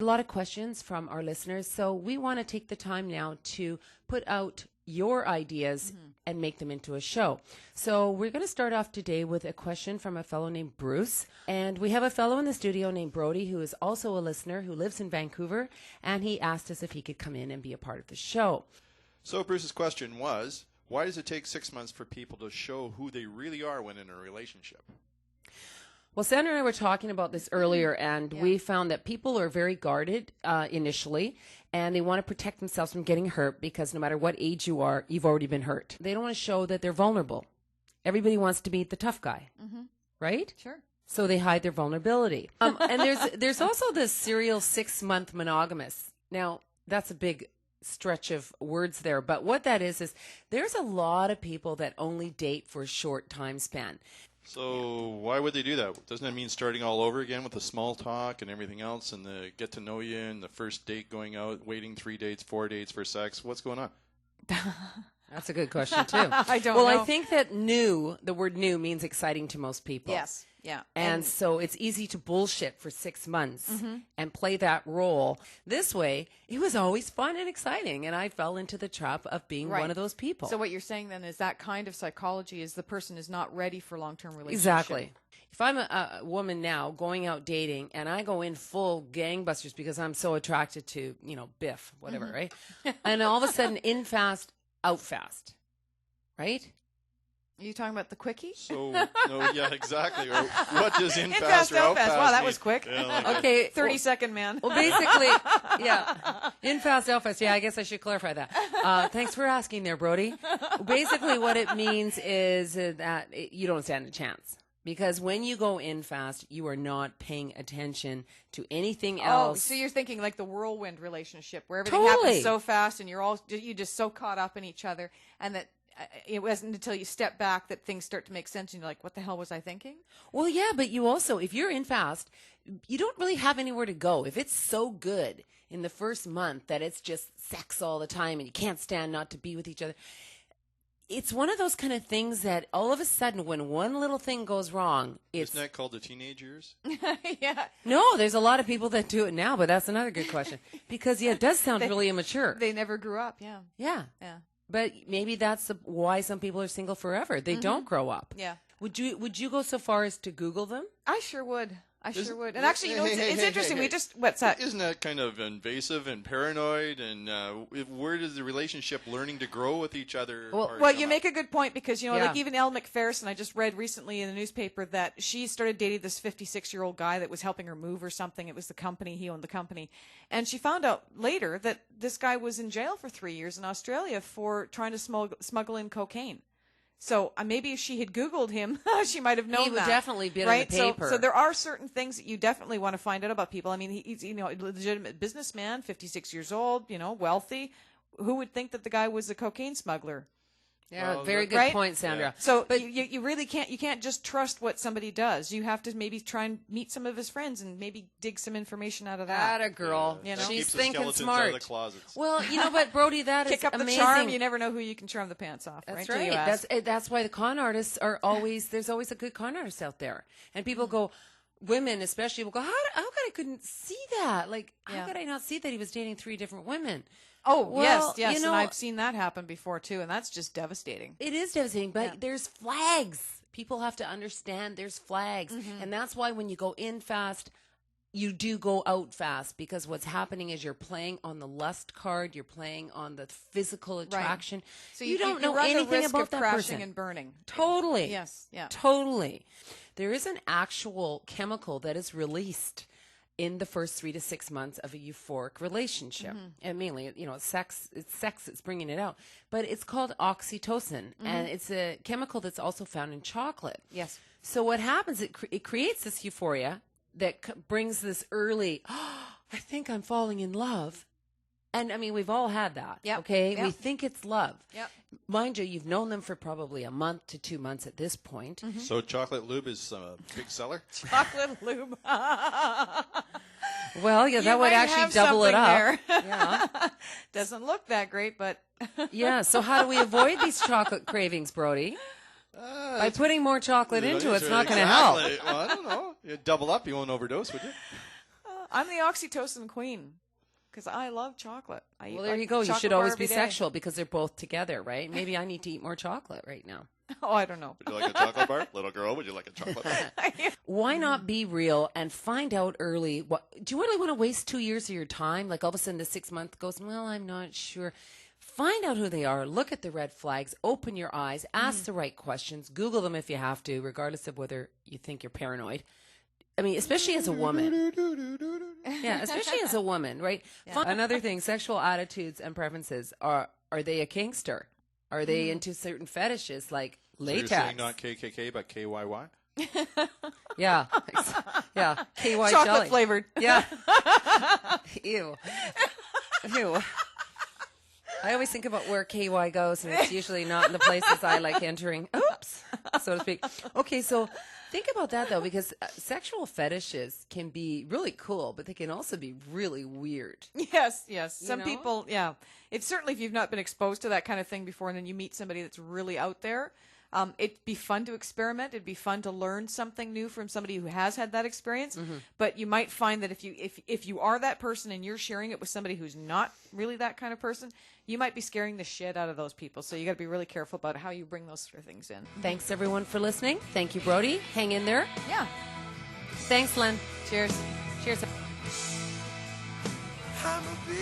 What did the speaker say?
a lot of questions from our listeners, so we want to take the time now to put out your ideas and make them into a show. So we're going to start off today with a question from a fellow named Bruce. And we have a fellow in the studio named Brody who is also a listener who lives in Vancouver. And he asked us if he could come in and be a part of the show. So Bruce's question was, why does it take 6 months for people to show who they really are when in a relationship? Well, Sandra and I were talking about this earlier, and we found that people are very guarded initially, and they want to protect themselves from getting hurt because no matter what age you are, you've already been hurt. They don't want to show that they're vulnerable. Everybody wants to be the tough guy, right? Sure. So they hide their vulnerability. And there's also this serial 6-month monogamous. Now, that's a big stretch of words there, but what that is there's a lot of people that only date for a short time span. So why would they do that? Doesn't that mean starting all over again with the small talk and everything else and the get to know you and the first date going out, waiting 3 dates, 4 dates for sex? What's going on? That's a good question, too. I don't know. Well, I think that the word new means exciting to most people. Yes. Yeah. And so it's easy to bullshit for 6 months and play that role. This way, it was always fun and exciting, and I fell into the trap of being one of those people. So what you're saying then is that kind of psychology is the person is not ready for long-term relationship. Exactly. If I'm a woman now going out dating and I go in full gangbusters because I'm so attracted to, Biff, whatever, right? And all of a sudden, in fast, out fast, right? Are you talking about the quickie? So, no, yeah, exactly. Or what does in fast fast, or out out fast? fast Wow, that mean? was quick. Yeah, Okay. 30-second man. Well, basically, yeah. In fast, out fast. Yeah, I guess I should clarify that. Thanks for asking there, Brody. Basically, what it means is that you don't stand a chance. Because when you go in fast, you are not paying attention to anything else. Oh, so you're thinking like the whirlwind relationship where everything happens so fast and you're just so caught up in each other, and that it wasn't until you step back that things start to make sense and you're like, what the hell was I thinking? Well, yeah, but you also, if you're in fast, you don't really have anywhere to go. If it's so good in the first month that it's just sex all the time and you can't stand not to be with each other, it's one of those kind of things that all of a sudden when one little thing goes wrong, it's... Isn't that called the teenage years? Yeah. No, there's a lot of people that do it now, but that's another good question. Because, yeah, it does sound really immature. They never grew up, yeah. Yeah. Yeah. But maybe that's why some people are single forever. They don't grow up. Yeah. Would you go so far as to Google them? I sure would. Sure would. And actually, it's interesting. Hey. We just, what's that? Isn't that kind of invasive and paranoid? And where does the relationship learning to grow with each other? Well, you make a good point because, Yeah. like even Elle Macpherson, I just read recently in the newspaper that she started dating this 56-year-old guy that was helping her move or something. It was the company. He owned the company. And she found out later that this guy was in jail for 3 years in Australia for trying to smuggle in cocaine. So maybe if she had Googled him, she might have known that. He would definitely be in right? the paper. So there are certain things that you definitely want to find out about people. I mean, he's a legitimate businessman, 56 years old, wealthy. Who would think that the guy was a cocaine smuggler? Yeah, Well, very good right? point, Sandra. Yeah. So, but you really can't just trust what somebody does. You have to maybe try and meet some of his friends and maybe dig some information out of that. That a girl. Yeah, that She's keeps the thinking skeletons smart. out of the closets. Well, but Brody, that is Kick up amazing. the charm. You never know who you can charm the pants off. That's Till you right. ask. That's why the con artists are always, there's always a good con artist out there. And people go, women especially will go, how come I couldn't see that? Like, how could I not see that he was dating 3 different women? Oh, Well, yes, you and know- I've seen that happen before too, and that's just devastating. It is devastating, but Yeah. there's flags. People have to understand there's flags. And that's why when you go in fast, you do go out fast, because what's happening is you're playing on the lust card, you're playing on the physical attraction. So you don't know run the anything risk about of that crashing person. and burning. Totally. Yes, yeah. Totally. There is an actual chemical that is released in the first 3 to 6 months of a euphoric relationship. And mainly, it's sex that's bringing it out. But it's called oxytocin, and it's a chemical that's also found in chocolate. Yes. So what happens, it creates this euphoria that brings this early, I think I'm falling in love. And I mean, we've all had that. Yep. Okay. Yep. We think it's love. Yep. Mind you, you've known them for probably a month to 2 months at this point. So chocolate lube is a big seller? Chocolate lube. Well, yeah, that You would might actually have double it something up. there. Yeah. Doesn't look that great, but Yeah. So how do we avoid these chocolate cravings, Brody? By putting more chocolate into it, it's not going to help. Well, I don't know. You double up, you won't overdose, would you? I'm the oxytocin queen because I love chocolate. I Well, eat there like you go. You chocolate should bar always every be day. sexual because they're both together, right? Maybe I need to eat more chocolate right now. Oh, I don't know. Would you like a chocolate bar? Little girl, would you like a chocolate bar? Why not be real and find out early? Do you really want to waste 2 years of your time? Like all of a sudden the 6 month goes, well, I'm not sure. Find out who they are. Look at the red flags. Open your eyes. Ask the right questions. Google them if you have to, regardless of whether you think you're paranoid. I mean, especially as a woman. Yeah, especially as a woman, right? Another thing, sexual attitudes and preferences. Are they a kinkster? Are they into certain fetishes like So latex? you're saying not KKK, but KYY? Yeah. Yeah. KY Chocolate jelly. flavored. Yeah. Ew. Ew. I always think about where KY goes, and it's usually not in the places I like entering. Oops, so to speak. Okay, so think about that, though, because sexual fetishes can be really cool, but they can also be really weird. Yes, yes. Some know? people, yeah. It's certainly if you've not been exposed to that kind of thing before, and then you meet somebody that's really out there. It'd be fun to experiment. It'd be fun to learn something new from somebody who has had that experience. But you might find that if you are that person and you're sharing it with somebody who's not really that kind of person, you might be scaring the shit out of those people. So you got to be really careful about how you bring those sort of things in. Thanks, everyone, for listening. Thank you, Brody. Hang in there. Yeah. Thanks, Len. Cheers. Cheers. I'm a bit